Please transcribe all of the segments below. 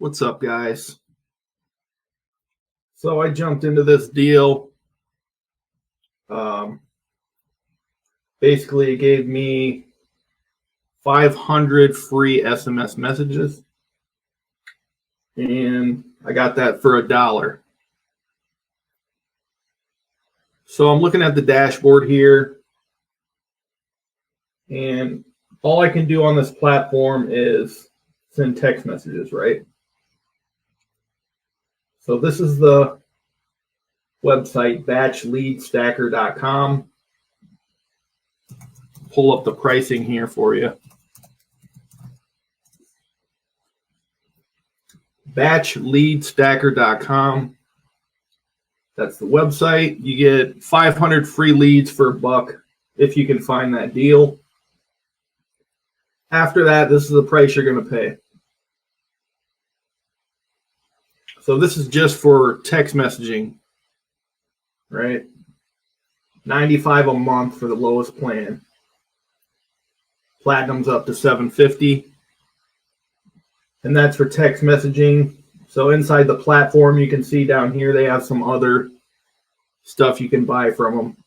What's up, guys? So I jumped into this deal. Basically, it gave me 500 free SMS messages, and I got that for $1. So I'm looking at the dashboard here, and all I can do on this platform is send text messages, right? So this is the website, batchleadstacker.com. Pull up the pricing here for you. Batchleadstacker.com. That's the website. You get 500 free leads for $1 if you can find that deal. After that, this is the price you're going to pay. So this is just for text messaging, right? $95 a month for the lowest plan. Platinum's up to $750. And that's for text messaging. So inside the platform, you can see down here, they have some other stuff you can buy from them.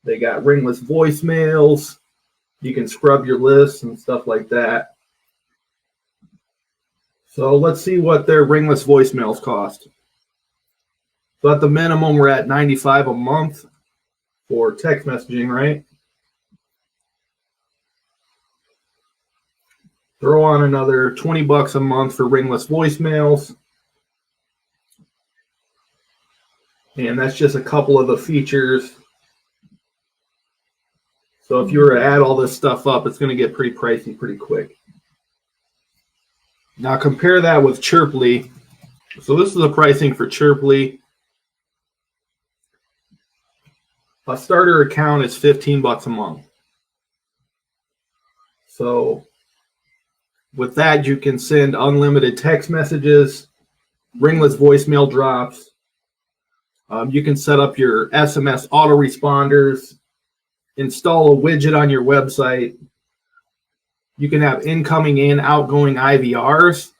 They got ringless voicemails. You can scrub your lists and stuff like that. So let's see what their ringless voicemails cost. So at the minimum, we're at $95 a month for text messaging, right? Throw on another $20 a month for ringless voicemails. And that's just a couple of the features. So if you were to add all this stuff up, it's going to get pretty pricey pretty quick. Now compare that with Chirply. So this is the pricing for Chirply. A starter account is $15 a month. So with that, you can send unlimited text messages, ringless voicemail drops. You can set up your SMS autoresponders, install a widget on your website. You can have incoming and outgoing IVRs,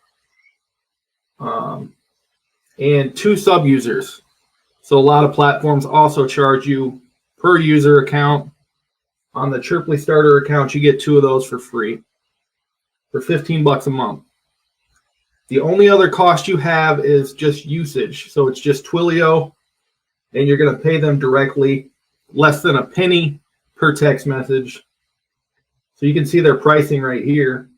and 2 sub-users. So a lot of platforms also charge you per user account. On the Chirply starter account, you get 2 of those for free for $15 a month. The only other cost you have is just usage. So it's just Twilio, and you're going to pay them directly, less than a penny per text message. So you can see their pricing right here.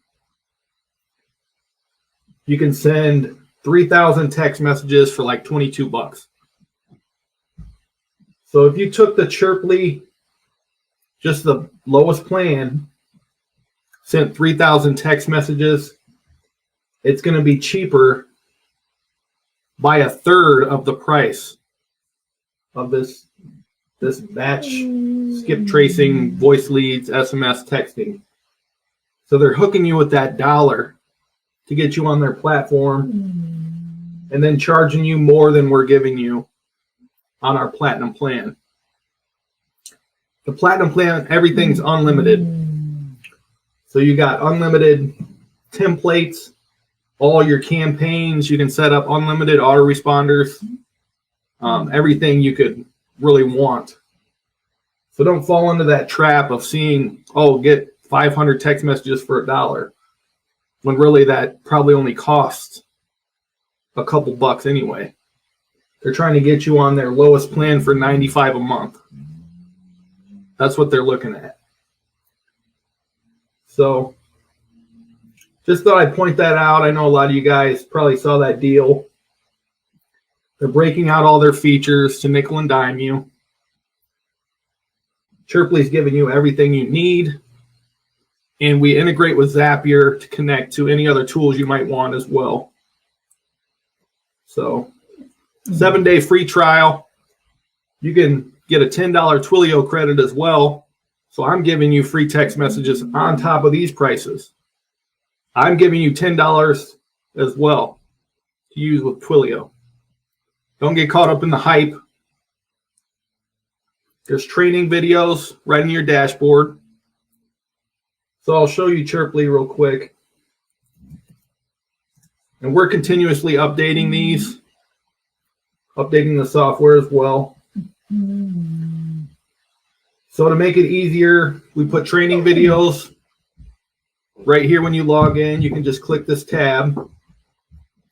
You can send 3,000 text messages for like $22. So if you took the Chirply, just the lowest plan, sent 3,000 text messages, it's going to be cheaper by 1/3 of the price of this batch skip tracing, voice leads, SMS texting. So they're hooking you with that $1 to get you on their platform, and then charging you more than we're giving you on our platinum plan. The platinum plan, everything's unlimited. So you got unlimited templates, all your campaigns. You can set up unlimited autoresponders, everything you could really want. So don't fall into that trap of seeing, oh, get 500 text messages for $1, when really that probably only costs a couple bucks anyway. They're trying to get you on their lowest plan for $95 a month. That's what they're looking at. So just thought I'd point that out. I know a lot of you guys probably saw that deal. They're breaking out all their features to nickel and dime you. Chirply's giving you everything you need. And we integrate with Zapier to connect to any other tools you might want as well. So 7-day free trial. You can get a $10 Twilio credit as well. So I'm giving you free text messages on top of these prices. I'm giving you $10 as well to use with Twilio. Don't get caught up in the hype. There's training videos right in your dashboard. So I'll show you Chirply real quick. And we're continuously updating these, updating the software as well. So to make it easier, we put training videos right here. When you log in, you can just click this tab.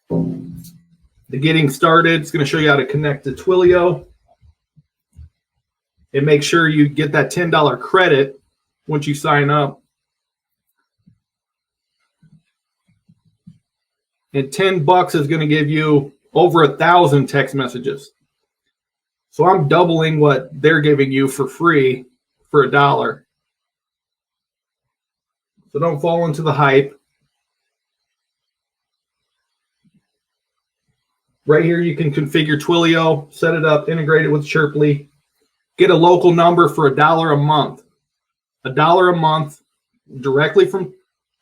The getting started, it's going to show you how to connect to Twilio. And make sure you get that $10 credit once you sign up. And $10 is going to give you over 1,000 text messages. So I'm doubling what they're giving you for free for $1. So don't fall into the hype. Right here, you can configure Twilio, set it up, integrate it with Chirply. Get a local number for $1 a month. $1 a month directly from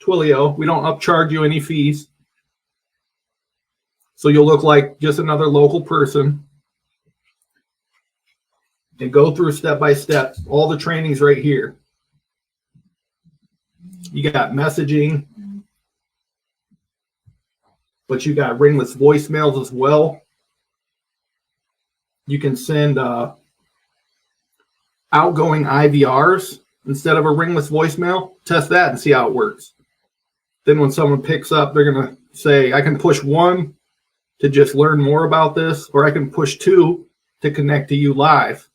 Twilio. We don't upcharge you any fees. So you'll look like just another local person. And go through step by step. All the trainings right here. You got messaging. But you got ringless voicemails as well. You can send outgoing IVRs instead of a ringless voicemail. Test that and see how it works. Then when someone picks up, they're going to say, I can push 1 to just learn more about this, or I can push 2 to connect to you live.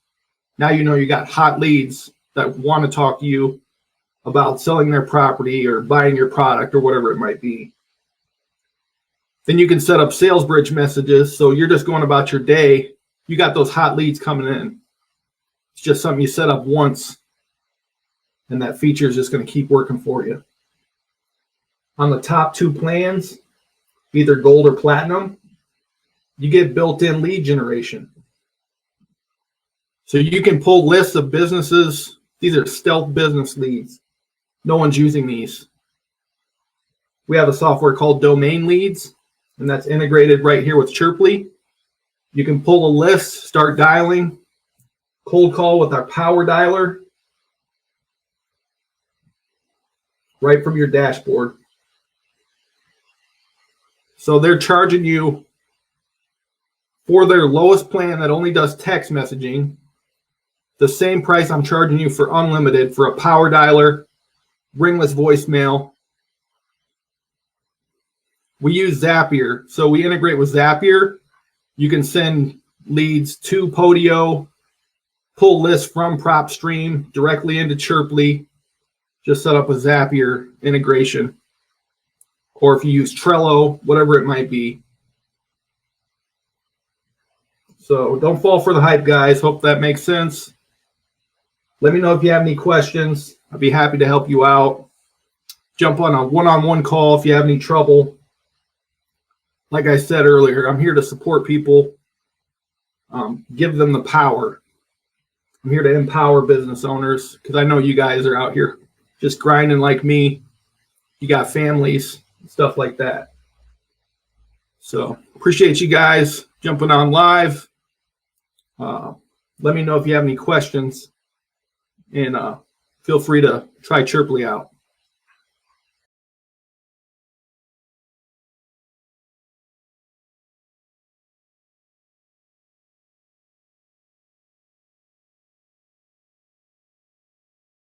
Now you know you got hot leads that want to talk to you about selling their property or buying your product or whatever it might be. Then you can set up sales bridge messages. So you're just going about your day. You got those hot leads coming in. It's just something you set up once, and that feature is just going to keep working for you. On the top 2 plans, either gold or platinum, you get built-in lead generation. So you can pull lists of businesses. These are stealth business leads. No one's using these. We have a software called Domain Leads, and that's integrated right here with Chirply. You can pull a list, start dialing, cold call with our power dialer right from your dashboard. So they're charging you for their lowest plan that only does text messaging, the same price I'm charging you for unlimited for a power dialer, ringless voicemail. We use Zapier. So we integrate with Zapier. You can send leads to Podio, pull lists from PropStream directly into Chirply. Just set up a Zapier integration. Or if you use Trello, whatever it might be. So don't fall for the hype, guys. Hope that makes sense. Let me know if you have any questions. I'd be happy to help you out. Jump on a one-on-one call if you have any trouble. Like I said earlier, I'm here to support people, give them the power. I'm here to empower business owners because I know you guys are out here just grinding like me. You got families, stuff like that. So appreciate you guys jumping on live. Let me know if you have any questions, and feel free to try Chirply out.